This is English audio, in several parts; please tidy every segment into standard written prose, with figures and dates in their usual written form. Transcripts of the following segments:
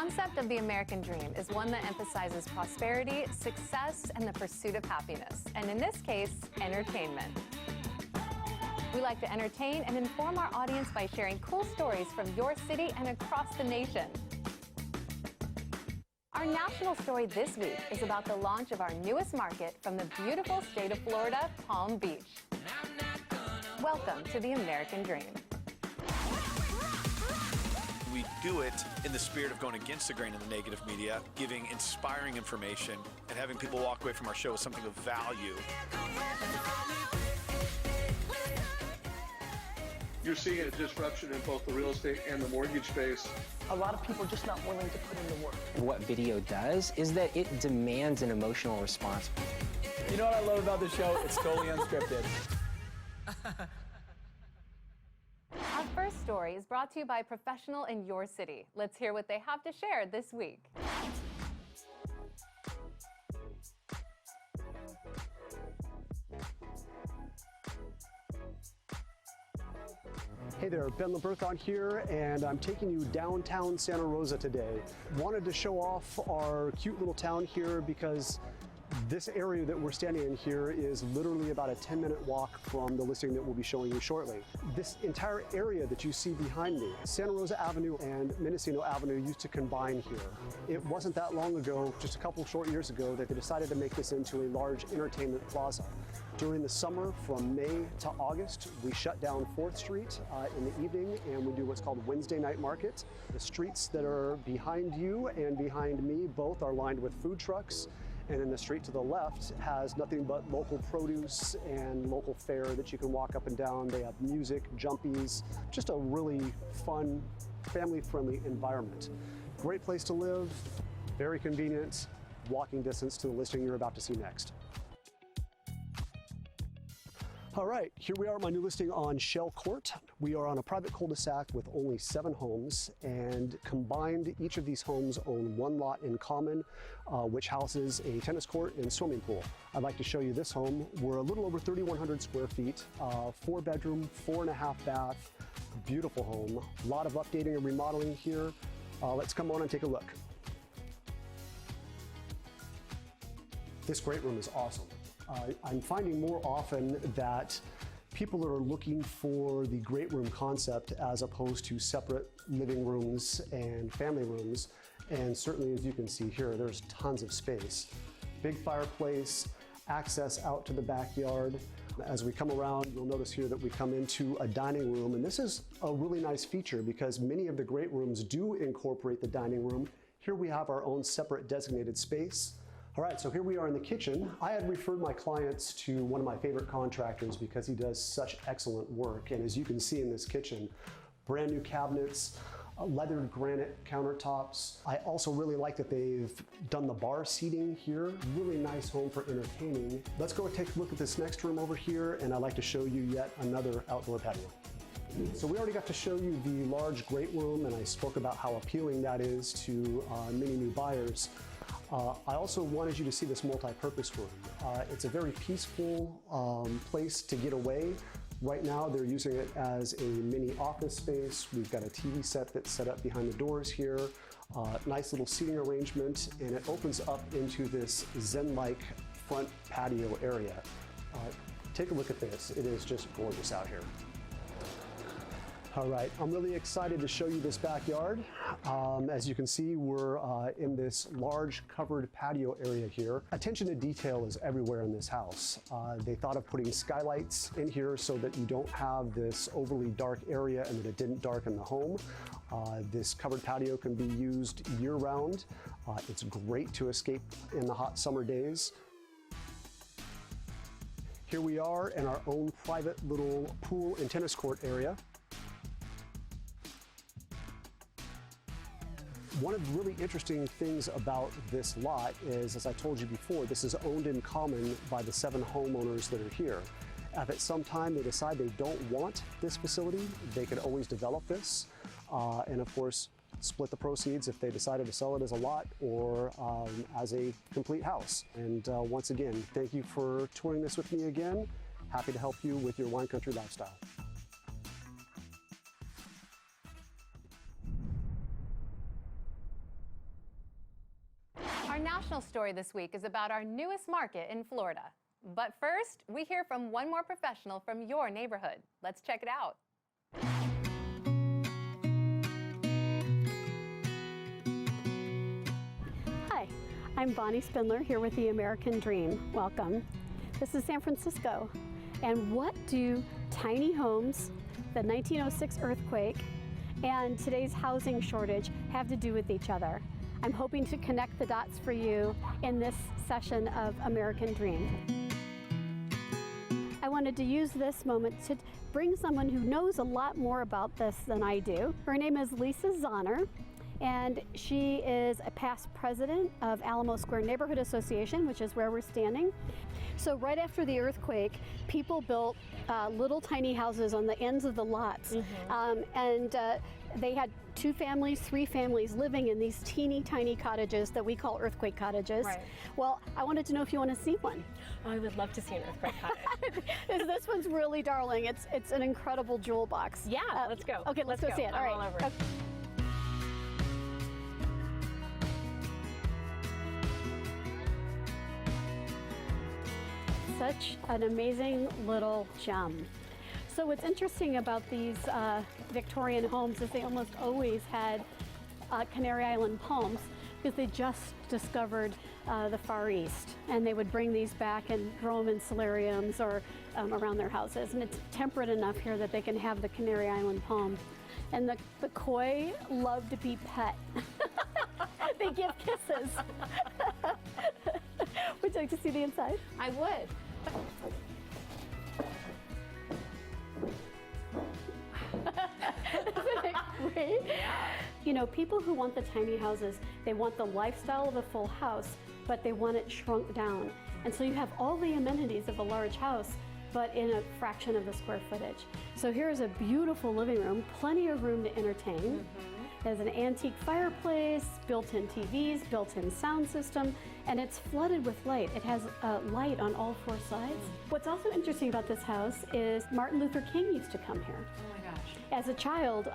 concept of the American dream is one that emphasizes prosperity, success, and the pursuit of happiness, and in this case, entertainment. We like to entertain and inform our audience by sharing cool stories from your city and across the nation. Our national story this week is about the launch of our newest market from the beautiful state of Florida, Palm Beach. Welcome to the American dream. We do it in the spirit of going against the grain of the negative media, giving inspiring information, and having people walk away from our show with something of value. You're seeing a disruption in both the real estate and the mortgage space. A lot of people are just not willing to put in the work. What video does is that it demands an emotional response. You know what I love about the show? It's totally unscripted. Our first story is brought to you by a professional in your city. Let's hear what they have to share this week. Hey there, Ben Leberthon here, and I'm taking you downtown Santa Rosa today. Wanted to show off our cute little town here because this area that we're standing in here is literally about a 10-minute walk from the listing that we'll be showing you shortly. This entire area that you see behind me, Santa Rosa Avenue and Mendocino Avenue, used to combine here. It wasn't that long ago, just a couple short years ago, that they decided to make this into a large entertainment plaza. During the summer, from May to August, we shut down 4th Street in the evening, and we do what's called Wednesday night market. The streets that are behind you and behind me both are lined with food trucks. And then the street to the left has nothing but local produce and local fare that you can walk up and down. They have music, jumpies, just a really fun, family-friendly environment. Great place to live, very convenient, walking distance to the listing you're about to see next. All right, here we are at my new listing on Shell Court. We are on a private cul-de-sac with only 7 homes, and combined, each of these homes own 1 lot in common, which houses a tennis court and swimming pool. I'd like to show you this home. We're a little over 3,100 square feet, 4-bedroom, 4.5 bath, beautiful home. A lot of updating and remodeling here. Let's come on and take a look. This great room is awesome. I'm finding more often that people are looking for the great room concept as opposed to separate living rooms and family rooms. And certainly, as you can see here, there's tons of space. Big fireplace, access out to the backyard. As we come around, you'll notice here that we come into a dining room, and this is a really nice feature because many of the great rooms do incorporate the dining room. Here we have our own separate designated space. All right, so here we are in the kitchen. I had referred my clients to one of my favorite contractors because he does such excellent work. And as you can see in this kitchen, brand new cabinets, leathered granite countertops. I also really like that they've done the bar seating here. Really nice home for entertaining. Let's go take a look at this next room over here, and I'd like to show you yet another outdoor patio. So we already got to show you the large great room, and I spoke about how appealing that is to many new buyers. I also wanted you to see this multi-purpose room. It's a very peaceful place to get away. Right now they're using it as a mini office space. We've got a TV set that's set up behind the doors here. Nice little seating arrangement, and it opens up into this zen-like front patio area. Take a look at this. It is just gorgeous out here. All right, I'm really excited to show you this backyard. As you can see, we're in this large covered patio area here. Attention to detail is everywhere in this house. They thought of putting skylights in here so that you don't have this overly dark area and that it didn't darken the home. This covered patio can be used year-round. It's great to escape in the hot summer days. Here we are in our own private little pool and tennis court area. One of the really interesting things about this lot is, as I told you before, this is owned in common by the 7 homeowners that are here. If at some time they decide they don't want this facility, they could always develop this and of course split the proceeds if they decided to sell it as a lot or as a complete house. And once again, thank you for touring this with me again. Happy to help you with your wine country lifestyle. national story this week is about our newest market in Florida. But first, we hear from one more professional from your neighborhood. Let's check it out. Hi, I'm Bonnie Spindler here with the American Dream. Welcome. This is San Francisco. And what do tiny homes, the 1906 earthquake, and today's housing shortage have to do with each other? I'm hoping to connect the dots for you in this session of American Dream. I wanted to use this moment to bring someone who knows a lot more about this than I do. Her name is Lisa Zahner, and she is a past president of Alamo Square Neighborhood Association, which is where we're standing. So right after the earthquake, people built little tiny houses on the ends of the lots. They had 2 families, 3 families living in these teeny tiny cottages that we call earthquake cottages. Right. Well, I wanted to know if you want to see one. Oh, I would love to see an earthquake cottage. This one's really darling. It's an incredible jewel box. Yeah, let's go. Okay, let's go see it. I'm All right. all over it. Okay. Such an amazing little gem. So what's interesting about these Victorian homes is they almost always had Canary Island palms because they just discovered the Far East, and they would bring these back and grow them in solariums or around their houses. And it's temperate enough here that they can have the Canary Island palm. And the koi love to be pet. They give kisses. Would you like to see the inside? I would. Isn't it great? Yeah. You know, people who want the tiny houses, they want the lifestyle of a full house, but they want it shrunk down. And so you have all the amenities of a large house, but in a fraction of the square footage. So here's a beautiful living room, plenty of room to entertain. There's an antique fireplace, built-in TVs, built-in sound system, and it's flooded with light. It has light on all 4 sides. What's also interesting about this house is Martin Luther King used to come here. Oh my gosh. As a child,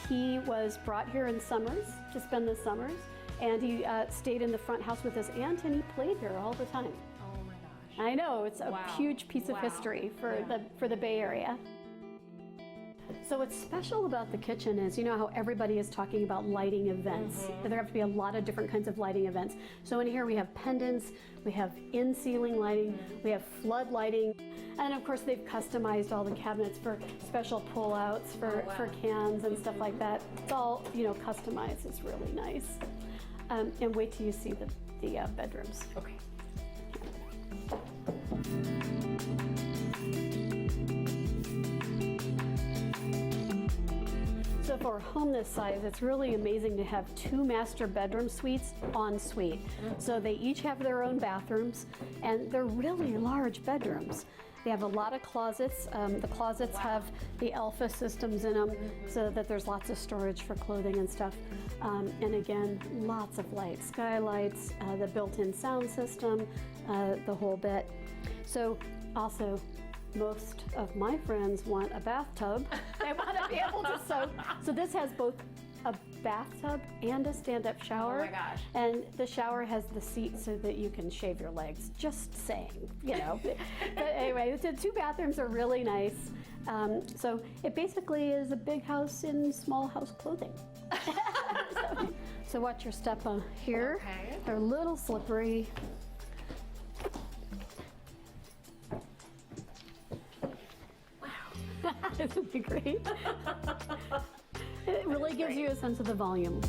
he was brought here in summers to spend the summers, and he stayed in the front house with his aunt, and he played here all the time. Oh my gosh. I know, it's a huge piece of history for the Bay Area. So what's special about the kitchen is, you know how everybody is talking about lighting events. There have to be a lot of different kinds of lighting events. So in here we have pendants, we have in-ceiling lighting, we have flood lighting, and of course they've customized all the cabinets for special pull-outs for cans and stuff like that. It's all, you know, customized. It's really nice. And wait till you see the bedrooms. Okay. So for a home this size, it's really amazing to have 2 master bedroom suites en suite. So they each have their own bathrooms, and they're really large bedrooms. They have a lot of closets. The closets have the Alpha systems in them, so that there's lots of storage for clothing and stuff. And again, lots of light, skylights, the built-in sound system, the whole bit. So also, most of my friends want a bathtub. They want to be able to soak. So this has both a bathtub and a stand-up shower. Oh my gosh. And the shower has the seat so that you can shave your legs. Just saying, you know. But anyway, the 2 bathrooms are really nice. So it basically is a big house in small house clothing. So watch your step here. Okay. They're a little slippery. Isn't it great? It really gives you a sense of the volume.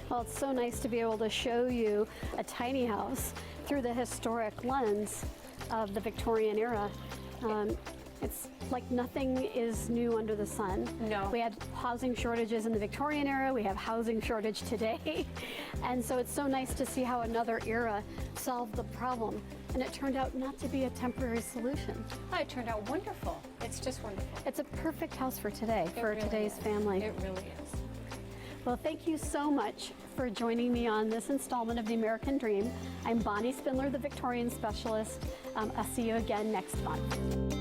Well, it's so nice to be able to show you a tiny house through the historic lens of the Victorian era. It's like nothing is new under the sun. No. We had housing shortages in the Victorian era, we have housing shortage today. And so it's so nice to see how another era solved the problem. And it turned out not to be a temporary solution. Oh, it turned out wonderful. It's just wonderful. It's a perfect house for today, for really today's is. family. It really is. Well, thank you so much for joining me on this installment of The American Dream. I'm Bonnie Spindler, the Victorian Specialist. I'll see you again next month.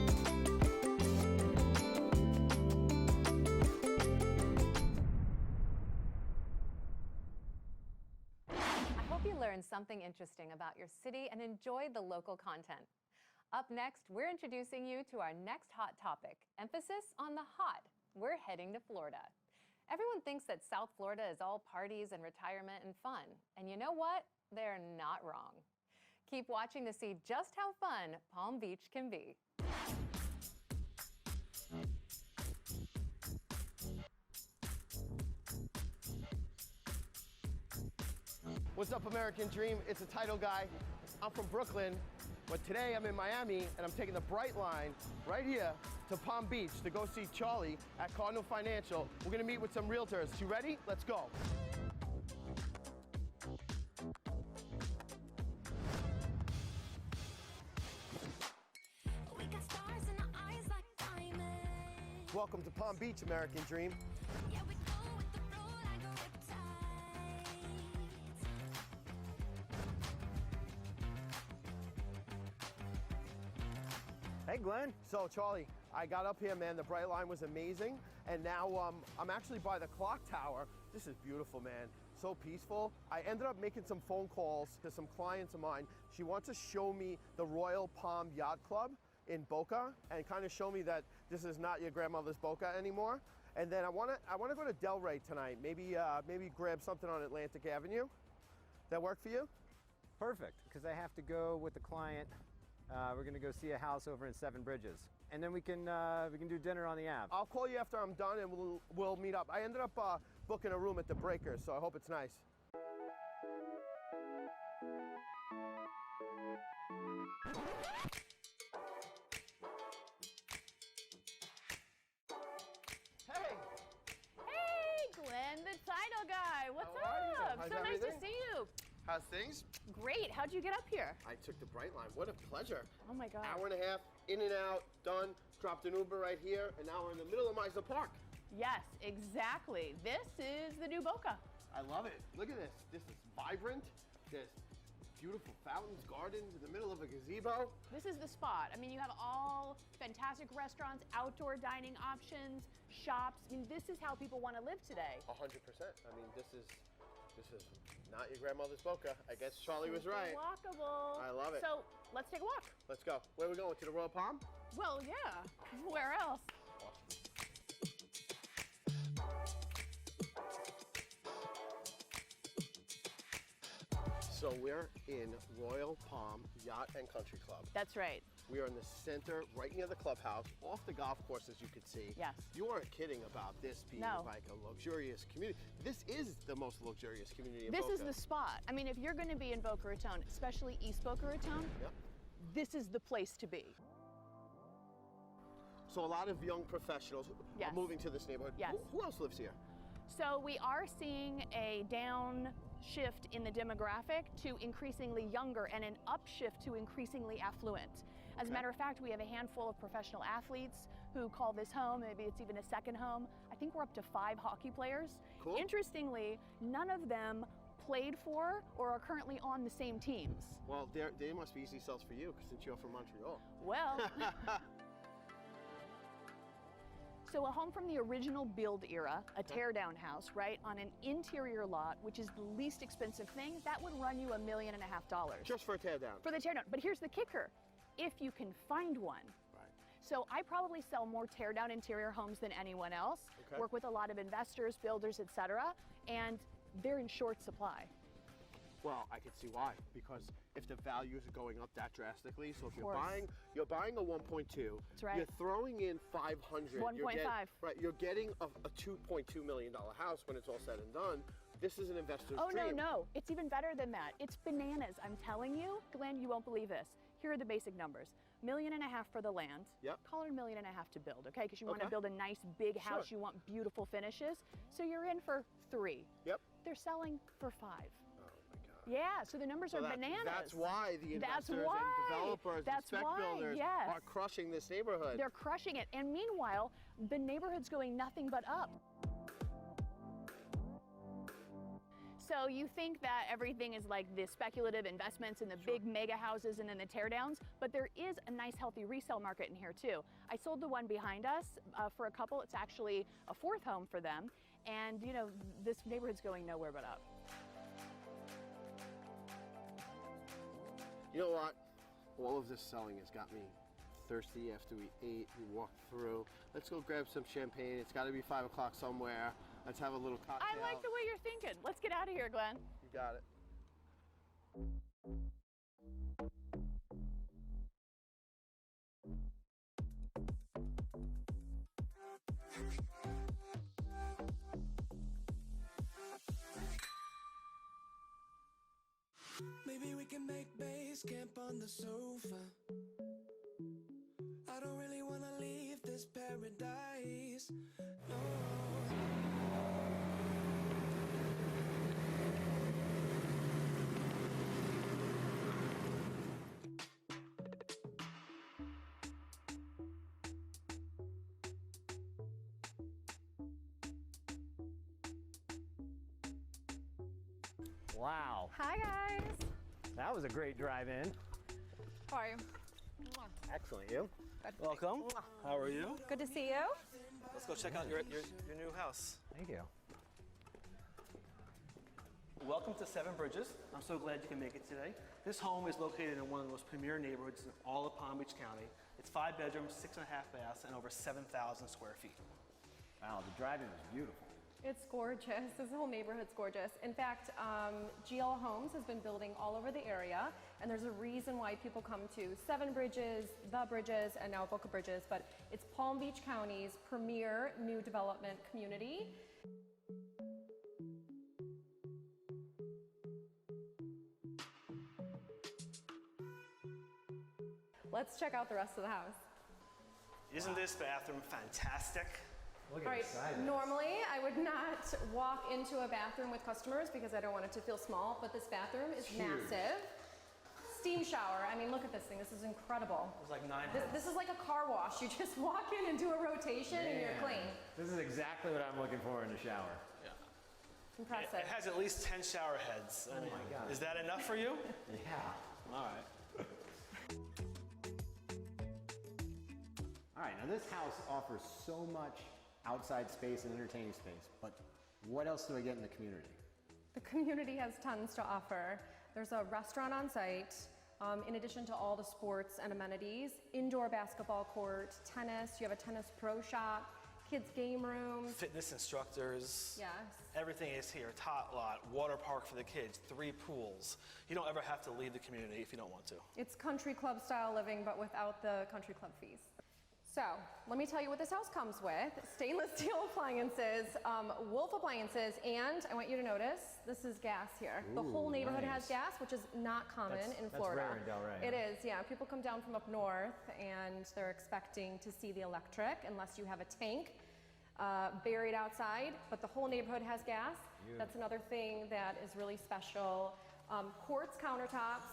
learned something interesting about your city and enjoyed the local content. Up next, we're introducing you to our next hot topic, emphasis on the hot. We're heading to Florida. Everyone thinks that South Florida is all parties and retirement and fun. And you know what? They're not wrong. Keep watching to see just how fun Palm Beach can be. What's up, American Dream? It's the title guy. I'm from Brooklyn, but today I'm in Miami and I'm taking the Bright Line right here to Palm Beach to go see Charlie at Cardinal Financial. We're gonna meet with some realtors. You ready? Let's go. Welcome to Palm Beach, American Dream. Hey, Glenn. So, Charlie, I got up here, man. The Bright Line was amazing. And now I'm actually by the clock tower. This is beautiful, man. So peaceful. I ended up making some phone calls to some clients of mine. She wants to show me the Royal Palm Yacht Club in Boca and kind of show me that this is not your grandmother's Boca anymore. And then I want to go to Delray tonight. Maybe grab something on Atlantic Avenue. That work for you? Perfect, because I have to go with the client. We're gonna go see a house over in Seven Bridges, and then we can do dinner on the Ave. I'll call you after I'm done, and we'll meet up. I ended up booking a room at the Breakers, so I hope it's nice. Hey! Hey, Glenn, the title guy. What's up? How's So nice everything? to see you. How's things? Great. How'd you get up here? I took the Bright Line. What a pleasure. Oh my God. Hour and a half, in and out, done. Dropped an Uber right here, and now we're in the middle of Meisner Park. Yes, exactly. This is the new Boca. I love it. Look at this. This is vibrant. There's beautiful fountains, gardens in the middle of a gazebo. This is the spot. I mean, you have all fantastic restaurants, outdoor dining options, shops. I mean, this is how people want to live today. 100%. I mean, this is not your grandmother's Boca. I guess Charlie was right. Walkable. I love it. So let's take a walk. Let's go. Where are we going? To the Royal Palm? Well, yeah. Where else? So we're in Royal Palm Yacht and Country Club. That's right. We are in the center, right near the clubhouse, off the golf course, as you can see. Yes. You aren't kidding about this being like a luxurious community. This is the most luxurious community in Boca. This is the spot. I mean, if you're going to be in Boca Raton, especially East Boca Raton, this is the place to be. So a lot of young professionals are moving to this neighborhood. Yes. Who else lives here? So we are seeing a downshift in the demographic to increasingly younger and an upshift to increasingly affluent. As a matter of fact, we have a handful of professional athletes who call this home. Maybe it's even a second home. I think we're up to 5 hockey players. Cool. Interestingly, none of them played for or are currently on the same teams. Well, they must be easy sells for you since you're from Montreal. Well. So a home from the original build era, a teardown house, right, on an interior lot, which is the least expensive thing, that would run you $1.5 million. Just for a teardown? For the teardown. But here's the kicker, if you can find one. Right. So I probably sell more teardown interior homes than anyone else, work with a lot of investors, builders, et.cetera, and they're in short supply. Well, I can see why, because if the values are going up that drastically, so if you're buying a 1.2, that's right. You're throwing in 500. 1.5. Right, you're getting a $2.2 million house when it's all said and done. This is an investor's dream. No, it's even better than that. It's bananas, I'm telling you. Glenn, you won't believe this. Here are the basic numbers. $1.5 million for the land. Yep. Call it $1.5 million to build, okay? Because you want to build a nice big house, you want beautiful finishes. So you're in for 3. Yep. They're selling for 5. Yeah, so the numbers are bananas. That's why the investors and developers and spec builders are crushing this neighborhood. They're crushing it. And meanwhile, the neighborhood's going nothing but up. So you think that everything is like the speculative investments in the big mega houses and then the teardowns, but there is a nice healthy resale market in here too. I sold the one behind us for a couple. It's actually a 4th home for them. And you know, this neighborhood's going nowhere but up. You know what? All of this selling has got me thirsty after we ate, we walked through. Let's go grab some champagne. It's got to be 5 o'clock somewhere. Let's have a little cocktail. I like the way you're thinking. Let's get out of here, Glenn. You got it. Maybe we can make base camp on the sofa. I don't really want to leave this paradise. No. Wow. Hi, guys. That was a great drive-in. How are you? Excellent. You? Good. Welcome. How are you? Good to see you. Let's go check out your new house. Thank you. Welcome to Seven Bridges. I'm so glad you can make it today. This home is located in one of the most premier neighborhoods in all of Palm Beach County. It's 5 bedrooms, 6.5 baths, and over 7,000 square feet. Wow, the drive-in is beautiful. It's gorgeous. This whole neighborhood's gorgeous. In fact, GL Homes has been building all over the area, and there's a reason why people come to Seven Bridges, The Bridges, and now Boca Bridges, but it's Palm Beach County's premier new development community. Let's check out the rest of the house. Isn't this bathroom fantastic? Look All right, inside this. normally I would not walk into a bathroom with customers because I don't want it to feel small, but this bathroom is Huge. massive. Steam shower, I mean, look at this thing, this is incredible. It was like 9 This is like a car wash. You just walk in and do a rotation and you're Man, clean. This is exactly what I'm looking for in a shower. Yeah. Impressive. It has at least 10 shower heads. I mean, my God. is that enough for you? Yeah. All right. All right, now this house offers so much outside space and entertaining space, but what else do I get in the community? The community has tons to offer. There's a restaurant on site, in addition to all the sports and amenities, indoor basketball court, tennis, you have a tennis pro shop, kids game rooms. Fitness instructors. Yes. Everything is here. Tot lot, water park for the kids, 3 pools. You don't ever have to leave the community if you don't want to. It's country club style living, but without the country club fees. So, let me tell you what this house comes with. Stainless steel appliances, Wolf appliances, and I want you to notice, this is gas here. The whole neighborhood has gas, which is not common in Florida. That's rare in Delray. It is, yeah. People come down from up north and they're expecting to see the electric unless you have a tank buried outside, but the whole neighborhood has gas. That's another thing that is really special. Quartz countertops.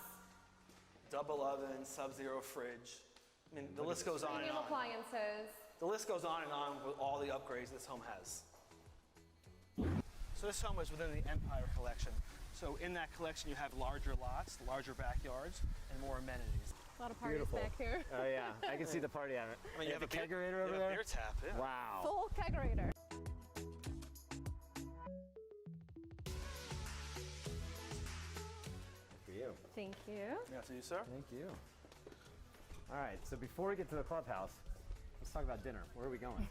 Double oven, sub-zero fridge. I mean, the list goes on and Premium on. appliances. The list goes on and on with all the upgrades this home has. So this home is within the Empire collection. So in that collection you have larger lots, larger backyards, and more amenities. A lot of parties back here. Oh yeah, I can see the party on it. I mean, you have the a beer- kegerator over you have a there? beer tap, yeah. Wow. Full kegerator. For you. Thank you. Yeah, to you, sir. Thank you. All right, so before we get to the clubhouse, let's talk about dinner. Where are we going?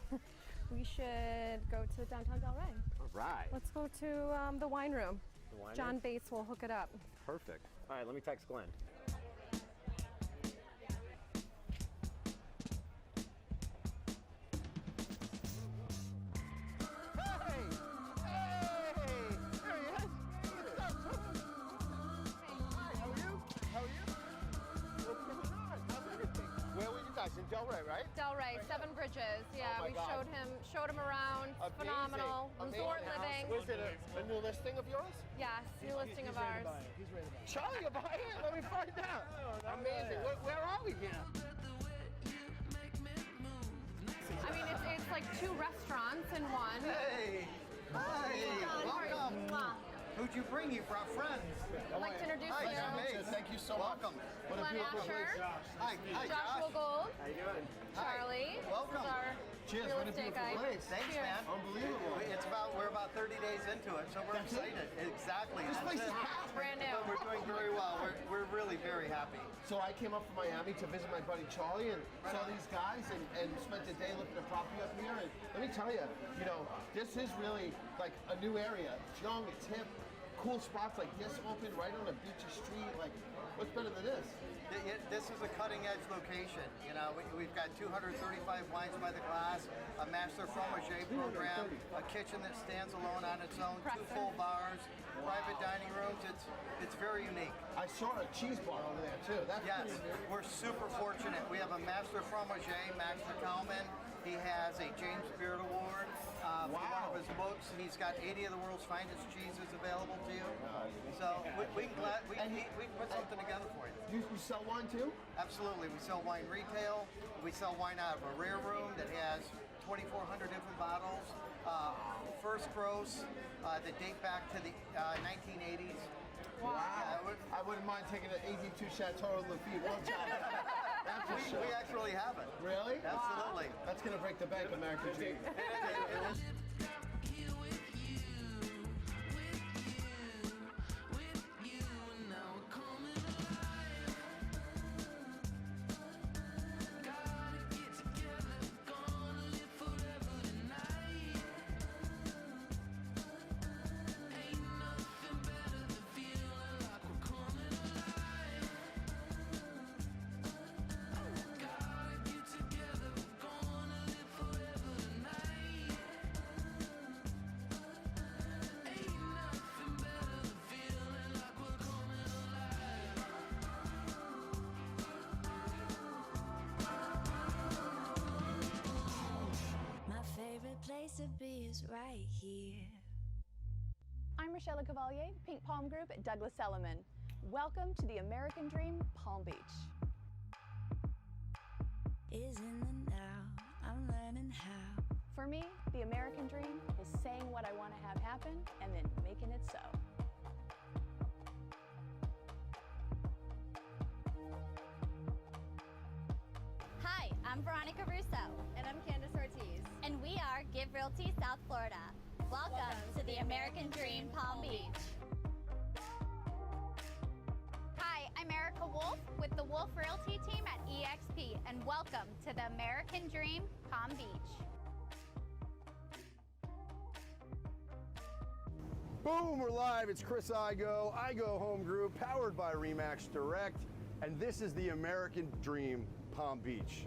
We should go to downtown Delray. All right. Let's go to the wine room. The wine John room? Bates will hook it up. Perfect. All right, let me text Glenn. Where were you guys? In Delray, right? Delray, Seven Bridges. Yeah, Oh my we God. showed him around. Amazing. Phenomenal. Resort Amazing. living. Was it a new listing of yours? Yes, new listing of ours. Charlie, you're buying it? Let me find out. Amazing. Where are we here? I mean, it's like 2 restaurants in one. Hey! Hi! John, how are you? Welcome! Mwah. Who'd you bring? You brought friends. I'd like to introduce Hi, you. John Bates. Thank you so much. Welcome. What a Glenn beautiful Asher. place. Hi, Joshua Josh. Gold. How you doing? Charlie. Welcome. This is our Cheers. real What a estate beautiful guy. place. Thanks, Cheers. man. Unbelievable. We're about 30 days into it, so we're excited. Exactly. This place is That's it. packed. Brand new. But we're doing very well. We're really very happy. happy. So I came up from Miami to visit my buddy Charlie and saw these guys and spent the day looking at property up here. And let me tell you, this is really like a new area. It's young, it's hip, cool spots like this open right on a beachy street. Like, what's better than this? This is a cutting-edge location. We've got 235 wines by the glass, a master fromager program, a kitchen that stands alone on its own, 2 full bars, private dining rooms. It's very unique. I saw a cheese bar over there too. Yes, we're super fortunate. We have a master fromager, Max McCalman. He has a James Beard Award for one of his books. He's got 80 of the world's finest cheeses available to you. So we can put something together for you. You sell wine too? Absolutely. We sell wine retail. We sell wine out of a rare room that has 2,400 different bottles. First gross that date back to the 1980s. Wow. I wouldn't mind taking an 82 Chateau Lafite one time. We actually have it. Really? Absolutely. That's going to break the bank, American Dream. Place to be is right here. I'm Rochelle Cavalier, Pink Palm Group at Douglas Elliman. Welcome to the American Dream, Palm Beach. Is in the now, I'm learning how. For me, the American Dream is saying what I want to have happen and then making it so. Hi, I'm Veronica Russo. And I'm Candace Ortiz. And we are Give Realty South Florida. Welcome to the American Dream Palm Beach. Hi, I'm Erica Wolf with the Wolf Realty team at EXP, and welcome to the American Dream Palm Beach. Boom, we're live. It's Chris Igo Home Group, powered by RE/MAX Direct, and this is the American Dream Palm Beach.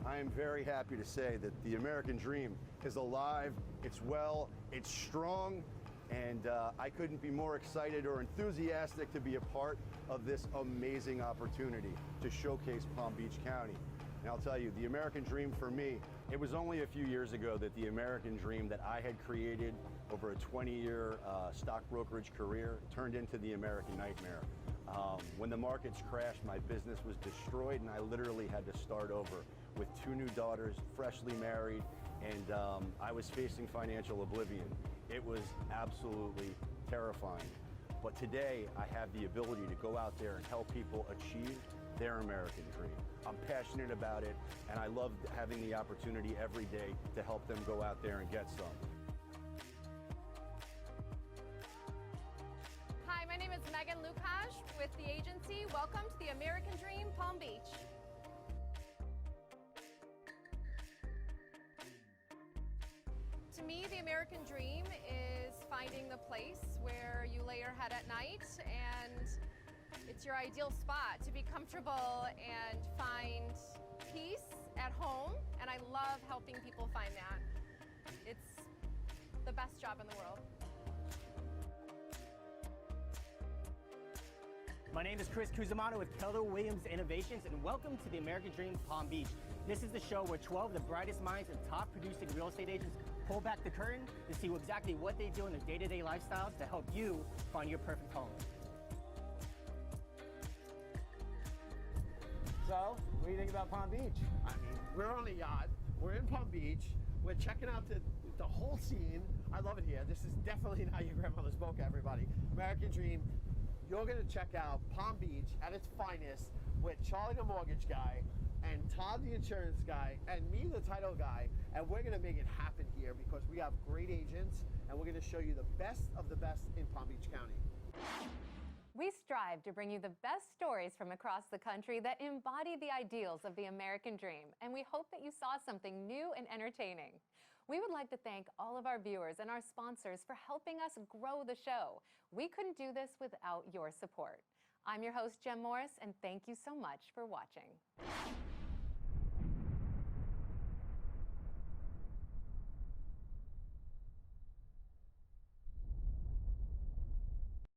I am very happy to say that the American Dream is alive, it's well, it's strong, and I couldn't be more excited or enthusiastic to be a part of this amazing opportunity to showcase Palm Beach County. And I'll tell you, the American Dream for me, it was only a few years ago that the American Dream that I had created over a 20-year stock brokerage career turned into the American Nightmare. When the markets crashed, my business was destroyed and I literally had to start over with 2 new daughters, freshly married, and I was facing financial oblivion. It was absolutely terrifying. But today, I have the ability to go out there and help people achieve their American dream. I'm passionate about it, and I love having the opportunity every day to help them go out there and get some. Hi, my name is Megan Lukash with the agency. Welcome to the American Dream Palm Beach. To me, the American dream is finding the place where you lay your head at night, and it's your ideal spot to be comfortable and find peace at home, and I love helping people find that. It's the best job in the world. My name is Chris Cusimano with Keller Williams Innovations, and welcome to the American Dream Palm Beach. This is the show where 12 of the brightest minds and top producing real estate agents pull back the curtain to see exactly what they do in their day-to-day lifestyles to help you find your perfect home. So, what do you think about Palm Beach? I mean, we're on a yacht, we're in Palm Beach, we're checking out the whole scene. I love it here. This is definitely not your grandmother's boat, everybody. American Dream. You're gonna check out Palm Beach at its finest with Charlie the mortgage guy and Todd the insurance guy and me the title guy, and we're gonna make it happen here because we have great agents and we're gonna show you the best of the best in Palm Beach County. We strive to bring you the best stories from across the country that embody the ideals of the American dream, and we hope that you saw something new and entertaining. We would like to thank all of our viewers and our sponsors for helping us grow the show. We couldn't do this without your support. I'm your host, Jem Morris, and thank you so much for watching.